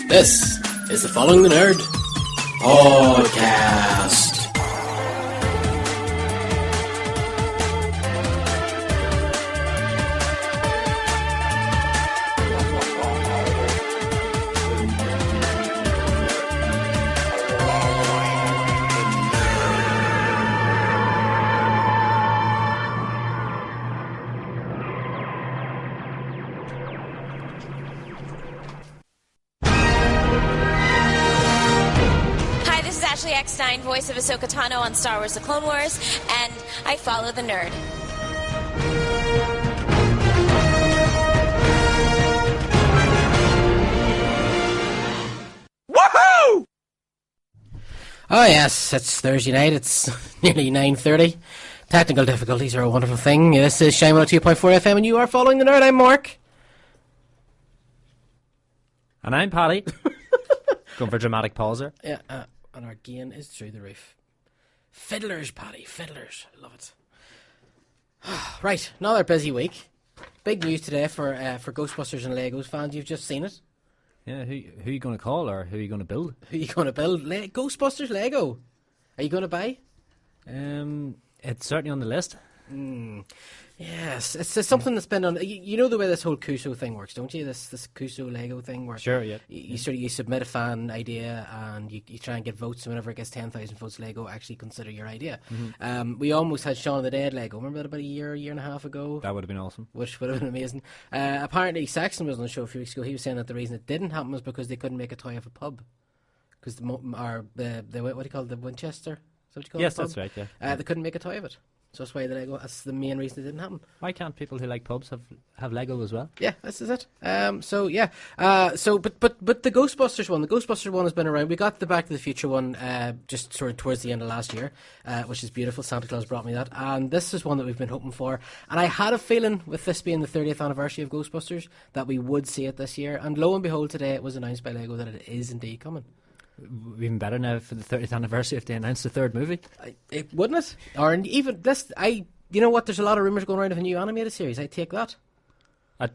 This is the Following the Nerd podcast. Voice of Ahsoka Tano on Star Wars The Clone Wars, and I follow the nerd. Woohoo! Oh yes, it's Thursday night, it's nearly 9:30. Technical difficulties are a wonderful thing. This is Shine 2.4 FM and you are following the nerd. I'm Mark. And I'm Paddy. Going for a dramatic pause there. Yeah, and our gain is through the roof. Fiddlers, Paddy, fiddlers. I love it. Right, another busy week. Big news today for Ghostbusters and Legos fans. You've just seen it. Yeah, who are you going to call or who are you going to build? Who are you going to build? Ghostbusters Lego. Are you going to buy? It's certainly on the list. Yes, it's something that's been on. You know the way this whole Cuso thing works, don't you? This Cuso Lego thing where sure, yeah. You submit a fan idea and you try and get votes, and whenever it gets 10,000 votes, Lego actually consider your idea. Mm-hmm. We almost had Shaun of the Dead Lego. Remember that about a year and a half ago? That would have been awesome. Which would have been amazing. Apparently, Saxon was on the show a few weeks ago. He was saying that the reason it didn't happen was because they couldn't make a toy of a pub. Because the what do you call it, the Winchester? Is that what you call yes, it? Yes, that's right. Yeah. They couldn't make a toy of it. So that's why the Lego. That's the main reason it didn't happen. Why can't people who like pubs have Lego as well? Yeah, this is it. But the Ghostbusters one. The Ghostbusters one has been around. We got the Back to the Future one just sort of towards the end of last year, which is beautiful. Santa Claus brought me that, and this is one that we've been hoping for. And I had a feeling with this being the 30th anniversary of Ghostbusters that we would see it this year. And lo and behold, today it was announced by Lego that it is indeed coming. Even better now for the 30th anniversary if they announced the third movie. Wouldn't it? Or even this, you know what? There's a lot of rumours going around of a new animated series. I take that.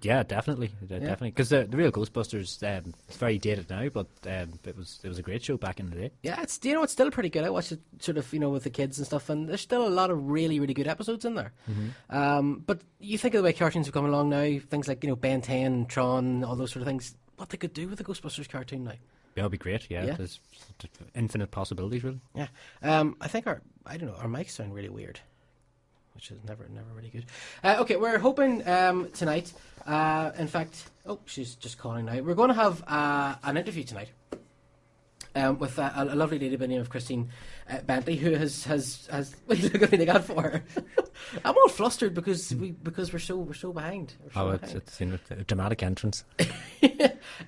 Yeah, definitely, definitely. Because the real Ghostbusters, it's very dated now, but it was a great show back in the day. Yeah, it's it's still pretty good. I watched it sort of with the kids and stuff, and there's still a lot of really really good episodes in there. Mm-hmm. But you think of the way cartoons have come along now, things like Ben 10, Tron, all those sort of things. What they could do with the Ghostbusters cartoon now. Yeah, it'd be great. Yeah, there's infinite possibilities, really. Yeah, I think our mics sound really weird, which is never really good. Okay, we're hoping tonight. In fact, she's just calling now. We're going to have an interview tonight with a lovely lady by the name of Christine Bentley, who has look at me, they got for her. I'm all flustered because we're so behind. It's a dramatic entrance.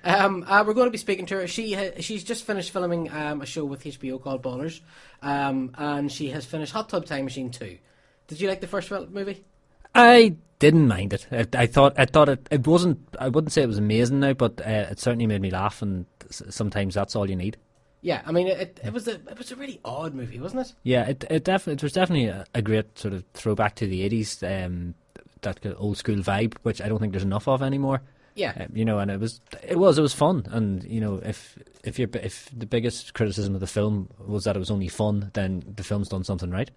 We're going to be speaking to her. She's just finished filming a show with HBO called Ballers, and she has finished Hot Tub Time Machine 2. Did you like the first movie? I didn't mind it. I thought it wasn't. I wouldn't say it was amazing now, but it certainly made me laugh, and sometimes that's all you need. Yeah, I mean, it was a really odd movie, wasn't it? Yeah, it was definitely a great sort of throwback to the 80s, that old school vibe, which I don't think there's enough of anymore. Yeah, and it was fun, and if the biggest criticism of the film was that it was only fun, then the film's done something right.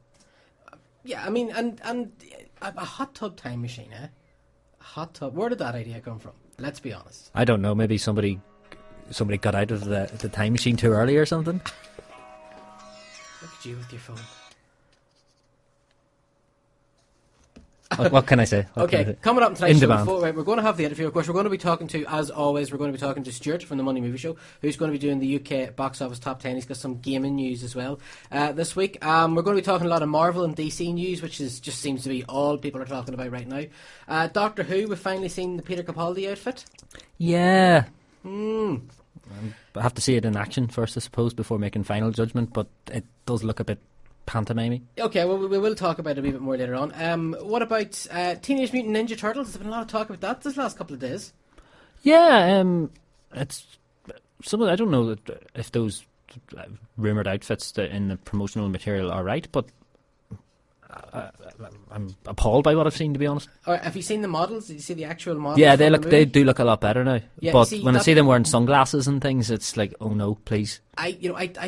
Yeah, I mean, and a hot tub time machine, eh? A hot tub. Where did that idea come from? Let's be honest. I don't know. Maybe somebody got out of the time machine too early or something. Look at you with your phone. What can I say? Coming up tonight's show, we're going to have the interview. Of course, we're going to be talking to, as always, Stuart from the Money Movie Show, who's going to be doing the UK box office top 10. He's got some gaming news as well this week. We're going to be talking a lot of Marvel and DC news, which just seems to be all people are talking about right now. Doctor Who, we've finally seen the Peter Capaldi outfit. Yeah. I have to see it in action first, I suppose, before making final judgment, but it does look a bit pantomime. Okay, well, we will talk about it a wee bit more later on. What about Teenage Mutant Ninja Turtles? There's been a lot of talk about that this last couple of days. Yeah, it's I don't know if those rumoured outfits in the promotional material are right, but I'm appalled by what I've seen, to be honest. Or have you seen the models? Did you see the actual models? Yeah, from the movie? they do look a lot better now. Yeah, but see, when I see them wearing sunglasses and things, it's like, oh no, please. I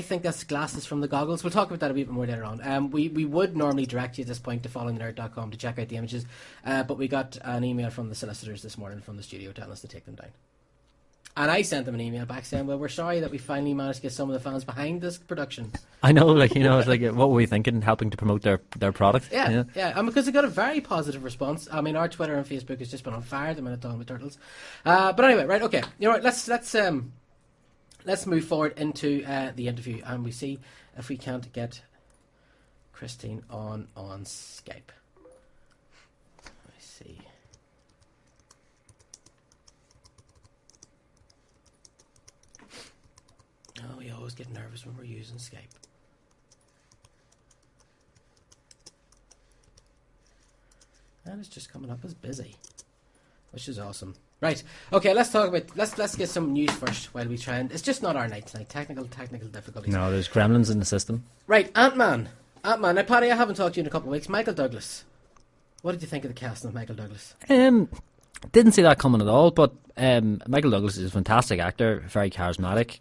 think that's glasses from the goggles. We'll talk about that a bit more later on. We would normally direct you at this point to followingthenerd.com to check out the images, but we got an email from the solicitors this morning from the studio telling us to take them down. And I sent them an email back saying, well, we're sorry that we finally managed to get some of the fans behind this production. I know, like, it's like, what were we thinking, helping to promote their product? Yeah. And because it got a very positive response. I mean, our Twitter and Facebook has just been on fire the minute talking about Turtles. But anyway, right, okay. You know what, let's move forward into the interview, and we see if we can't get Christine on Skype. Let's see. Oh, we always get nervous when we're using Skype. And it's just coming up as busy, which is awesome. Right, okay, let's talk about, let's get some news first while we try and, it's just not our night tonight, technical difficulties. No, there's gremlins in the system. Right, Ant-Man. Now, Paddy, I haven't talked to you in a couple of weeks. Michael Douglas. What did you think of the casting of Michael Douglas? Didn't see that coming at all, but Michael Douglas is a fantastic actor, very charismatic,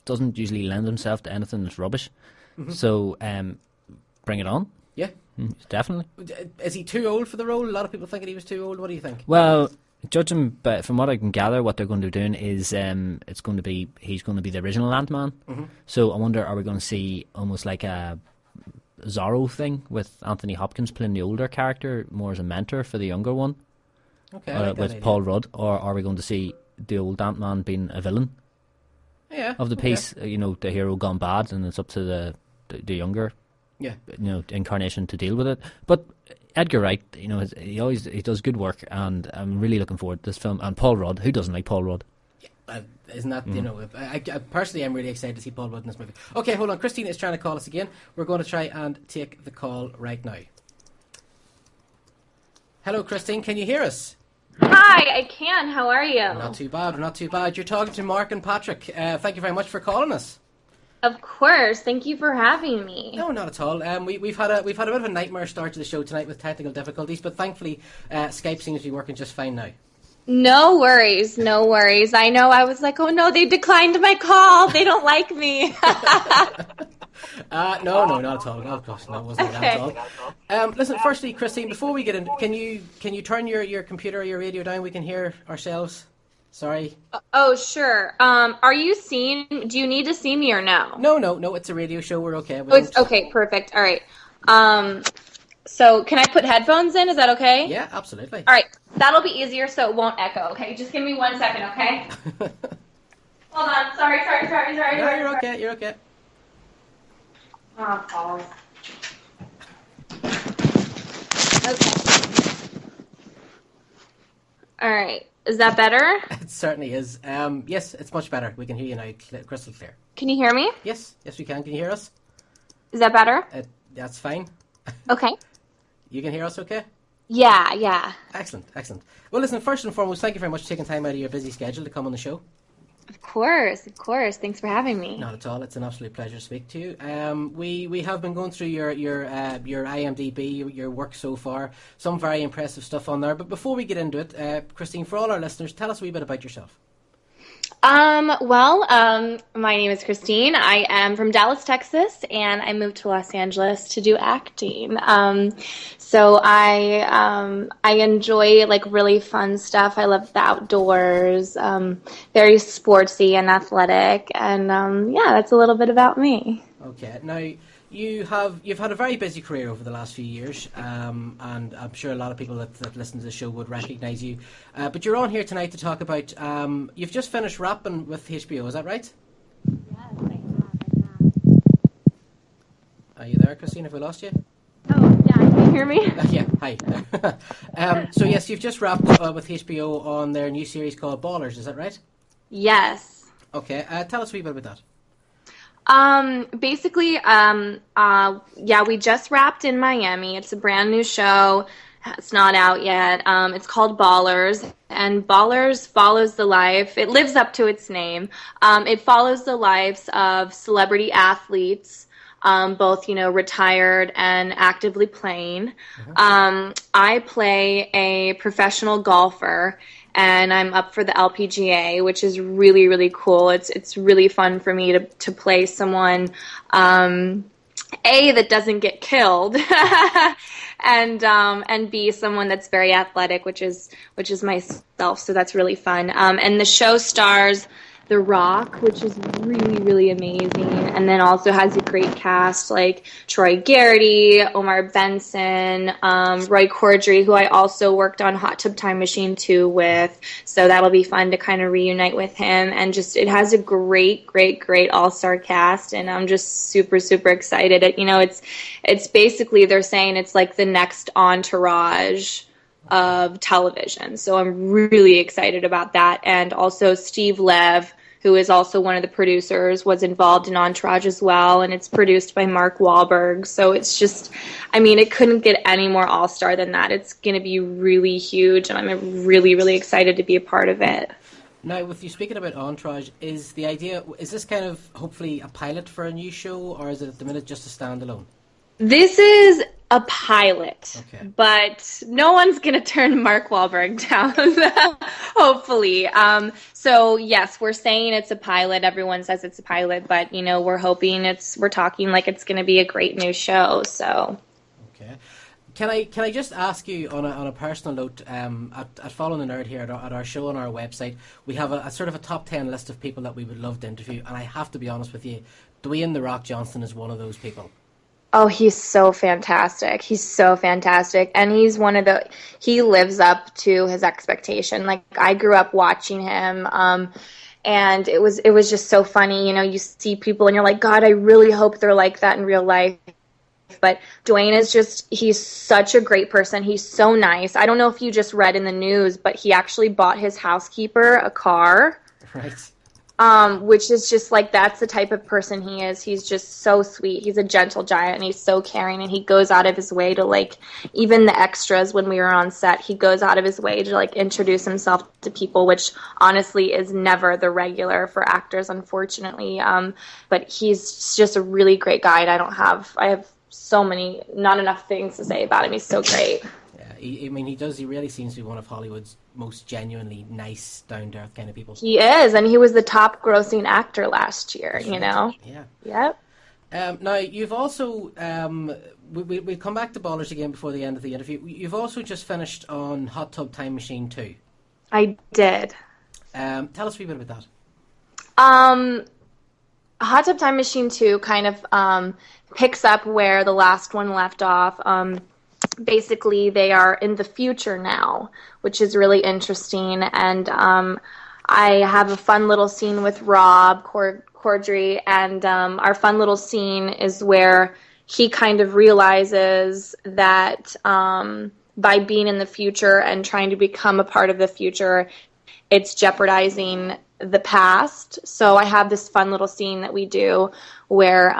doesn't usually lend himself to anything that's rubbish. Mm-hmm. So, bring it on. Yeah. Definitely. Is he too old for the role? A lot of people think that he was too old. What do you think? Well, judging from what I can gather, what they're going to be doing is he's going to be the original Ant-Man. Mm-hmm. So I wonder, are we going to see almost like a Zorro thing with Anthony Hopkins playing the older character more as a mentor for the younger one? Okay, I like with idea. Paul Rudd, or are we going to see the old Ant-Man being a villain? Yeah, of the piece, the hero gone bad, and it's up to the younger, incarnation to deal with it. But Edgar Wright, he does good work, and I'm really looking forward to this film. And Paul Rudd, who doesn't like Paul Rudd? Yeah, isn't that I personally am really excited to see Paul Rudd in this movie. Okay, hold on, Christine is trying to call us again. We're going to try and take the call right now. Hello, Christine, can you hear us? Hi, I can. How are you? Not too bad. You're talking to Marc and Patrick. Thank you very much for calling us. Of course. Thank you for having me. No, not at all. We've had a bit of a nightmare start to the show tonight with technical difficulties, but thankfully Skype seems to be working just fine now. No worries. I know. I was like, oh no, they declined my call. They don't like me. No, not at all. Oh gosh, no, it wasn't that at all. Listen, firstly, Christine, before we get in, can you turn your computer or your radio down? We can hear ourselves. Sorry. Oh, sure. Are you seeing? Do you need to see me or no? No. It's a radio show. We're okay. Okay. Perfect. All right. So can I put headphones in? Is that okay? Yeah, absolutely. All right. That'll be easier, so it won't echo. Okay. Just give me 1 second. Okay. Hold on. Sorry. No, you're okay. Oh, balls. Okay. All right. Is that better? It certainly is. Yes, it's much better. We can hear you now, crystal clear. Can you hear me? Yes, we can. Can you hear us? Is that better? That's fine. Okay. You can hear us okay? Yeah. Excellent. Well, listen, first and foremost, thank you very much for taking time out of your busy schedule to come on the show. Of course. Thanks for having me. Not at all. It's an absolute pleasure to speak to you. We have been going through your IMDb, your work so far. Some very impressive stuff on there. But before we get into it, Christine, for all our listeners, tell us a wee bit about yourself. My name is Christine. I am from Dallas, Texas, and I moved to Los Angeles to do acting. So I enjoy like really fun stuff. I love the outdoors, very sportsy and athletic, and that's a little bit about me. Okay. Now, you've had a very busy career over the last few years, and I'm sure a lot of people that listen to the show would recognise you. But you're on here tonight to talk about, you've just finished wrapping with HBO, is that right? Yes, I have. Are you there, Christine? Have we lost you? Oh, yeah, can you hear me? Yeah, hi. So yes, you've just wrapped with HBO on their new series called Ballers, is that right? Yes. Okay, tell us a wee bit about that. We just wrapped in Miami. It's a brand new show. It's not out yet. It's called Ballers, and Ballers follows the life. It lives up to its name. It follows the lives of celebrity athletes both, retired and actively playing. I play a professional golfer, and I'm up for the LPGA, which is really, really cool. It's really fun for me to play someone, A, that doesn't get killed, and B, someone that's very athletic, which is myself. So that's really fun. And the show stars The Rock, which is really, really amazing, and then also has a great cast like Troy Garrity, Omar Benson, Roy Corddry, who I also worked on Hot Tub Time Machine 2 with, so that'll be fun to kind of reunite with him, and just it has a great, great, great all-star cast, and I'm just super, super excited. It's basically, they're saying it's like the next Entourage of television, so I'm really excited about that. And also Steve Lev, who is also one of the producers, was involved in Entourage as well, and it's produced by Mark Wahlberg. So it's just, it couldn't get any more all-star than that. It's going to be really huge, and I'm really, really excited to be a part of it. Now, with you speaking about Entourage, is this kind of hopefully a pilot for a new show, or is it at the minute just a standalone? This is a pilot, okay, but no one's going to turn Mark Wahlberg down, hopefully. So, yes, we're saying it's a pilot. Everyone says it's a pilot, but, we're hoping we're talking like it's going to be a great new show, so. Okay. Can I just ask you on a personal note, at Following the Nerd here at our show on our website, we have a sort of a top 10 list of people that we would love to interview, and I have to be honest with you, Dwayne "The Rock" Johnson is one of those people. Oh, he's so fantastic. He's so fantastic. And he's he lives up to his expectation. Like, I grew up watching him, and it was just so funny. You see people and you're like, God, I really hope they're like that in real life. But Dwayne he's such a great person. He's so nice. I don't know if you just read in the news, but he actually bought his housekeeper a car. Right. Which is just like, that's the type of person he is. He's just so sweet. He's a gentle giant, and he's so caring, and he goes out of his way to, like, even the extras when we were on set, he goes out of his way to, like, introduce himself to people, which honestly is never the regular for actors, unfortunately. But he's just a really great guy, and I have not enough things to say about him. He's so great. He really seems to be one of Hollywood's most genuinely nice, down-to-earth kind of people. He is, and he was the top grossing actor last year, Yeah. Yep. Now, you've also, we'll come back to Ballers again before the end of the interview. You've also just finished on Hot Tub Time Machine 2. I did. Tell us a wee bit about that. Hot Tub Time Machine 2 kind of picks up where the last one left off. Basically, they are in the future now, which is really interesting. And I have a fun little scene with Rob Corddry, and our fun little scene is where he kind of realizes that by being in the future and trying to become a part of the future, it's jeopardizing the past. So I have this fun little scene that we do where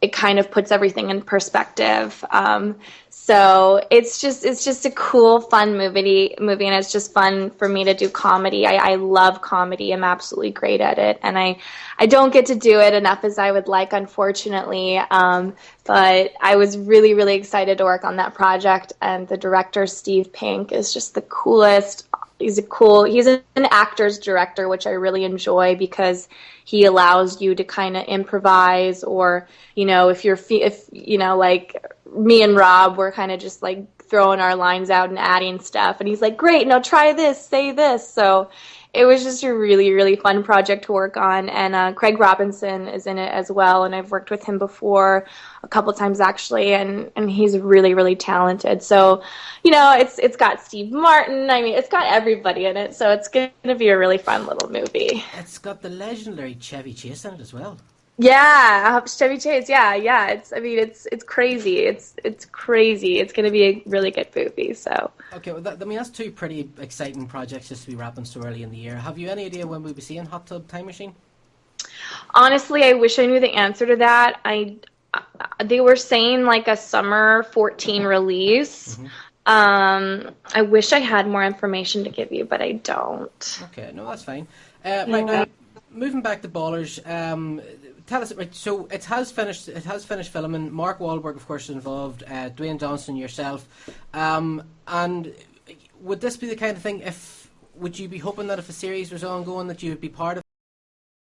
it kind of puts everything in perspective. So it's just a cool, fun movie, and it's just fun for me to do comedy. I love comedy. I'm absolutely great at it, and I don't get to do it enough as I would like, unfortunately. But I was really, really excited to work on that project, and the director, Steve Pink, is just the coolest. He's an actor's director, which I really enjoy because he allows you to kind of improvise, or, if like me and Rob, we're kind of just like throwing our lines out and adding stuff. And he's like, great, now try this, say this. So it was just a really, really fun project to work on. And Craig Robinson is in it as well. And I've worked with him before a couple times, actually. And he's really, really talented. So, it's got Steve Martin. It's got everybody in it. So it's going to be a really fun little movie. It's got the legendary Chevy Chase in it as well. Yeah, Chevy Chase. Yeah. It's crazy. It's crazy. It's going to be a really good movie. So. Okay, well, that's two pretty exciting projects just to be wrapping so early in the year. Have you any idea when we'll be seeing Hot Tub Time Machine? Honestly, I wish I knew the answer to that. They were saying like a summer 2014 release. Mm-hmm. I wish I had more information to give you, but I don't. Okay, no, that's fine. Right now, moving back to Ballers, tell us. Right, so it has finished. It has finished filming. Mark Wahlberg, of course, is involved. Dwayne Johnson, yourself, and would this be the kind of thing? Would you be hoping that if a series was ongoing, that you would be part of?